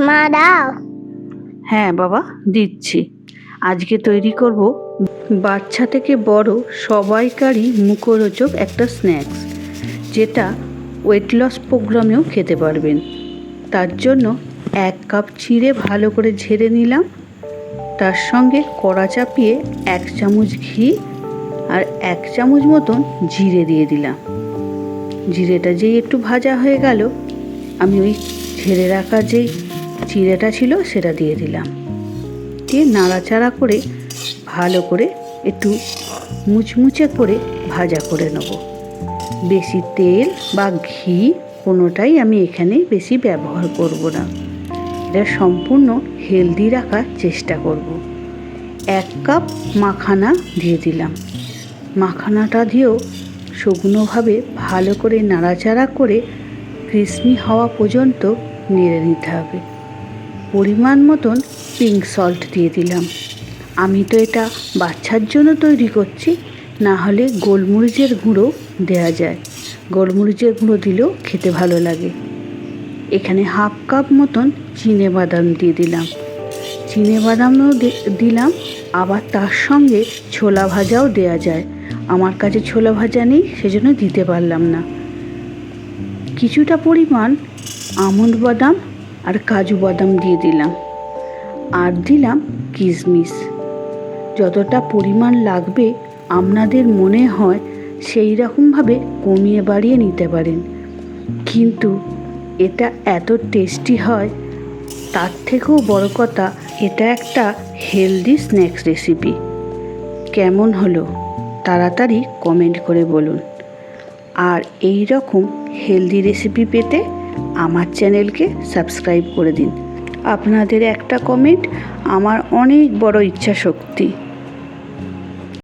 মা দাও। হ্যাঁ বাবা দিচ্ছি। আজকে তৈরি করব বাচ্চা থেকে বড় সবাইকারই মুখরোচক একটা স্ন্যাক্স, যেটা ওয়েট লস প্রোগ্রামেও খেতে পারবেন। তার জন্য 1 কাপ চিড়ে ভালো করে ঝেড়ে নিলাম। তার সঙ্গে কড়া চাপিয়ে 1 চামচ ঘি আর 1 চামচ মতন জিরে দিয়ে দিলাম। জিরেটা যেই একটু ভাজা হয়ে গেল, আমি ওই ঝেড়ে রাখা যেই চিড়েটা ছিল সেটা দিয়ে দিলাম। দিয়ে নাড়াচাড়া করে ভালো করে একটু মুচমুচে করে ভাজা করে নেব। বেশি তেল বা ঘি কোনোটাই আমি এখানে বেশি ব্যবহার করব না। এটা সম্পূর্ণ হেলদি রাখার চেষ্টা করব। 1 কাপ মাখানা দিয়ে দিলাম। মাখানাটা দিয়েও শুকনোভাবে ভালো করে নাড়াচাড়া করে ক্রিসমি হওয়া পর্যন্ত নেড়ে নিতে হবে। পরিমাণ মতন পিঙ্ক সল্ট দিয়ে দিলাম। আমি তো এটা বাচ্চার জন্য তৈরি করছি, না হলে গোলমরিচের গুঁড়ো দেওয়া যায়। গোলমরিচের গুঁড়ো দিলেও খেতে ভালো লাগে। এখানে 1/2 কাপ মতন চিনেবাদাম দিয়ে দিলাম। চিনেবাদামও দিলাম, আবার তার সঙ্গে ছোলা ভাজাও দেওয়া যায়। আমার কাছে ছোলা ভাজা নেই, সেজন্য দিতে পারলাম না। কিছুটা পরিমাণ আমন্ড বাদাম আর কাজু বাদাম দিয়ে দিলাম, আর দিলাম কিশমিশ। যতটা পরিমাণ লাগবে আপনাদের মনে হয় সেই রকমভাবে কমিয়ে বাড়িয়ে নিতে পারেন, কিন্তু এটা এত টেস্টি হয়। তার থেকেও বড় কথা, এটা একটা হেলদি স্ন্যাক্স রেসিপি। কেমন হলো তাড়াতাড়ি কমেন্ট করে বলুন। আর এই রকম হেলদি রেসিপি পেতে আমার চ্যানেলকে সাবস্ক্রাইব করে দিন। আপনাদের একটা কমেন্ট আমার অনেক বড় ইচ্ছা শক্তি।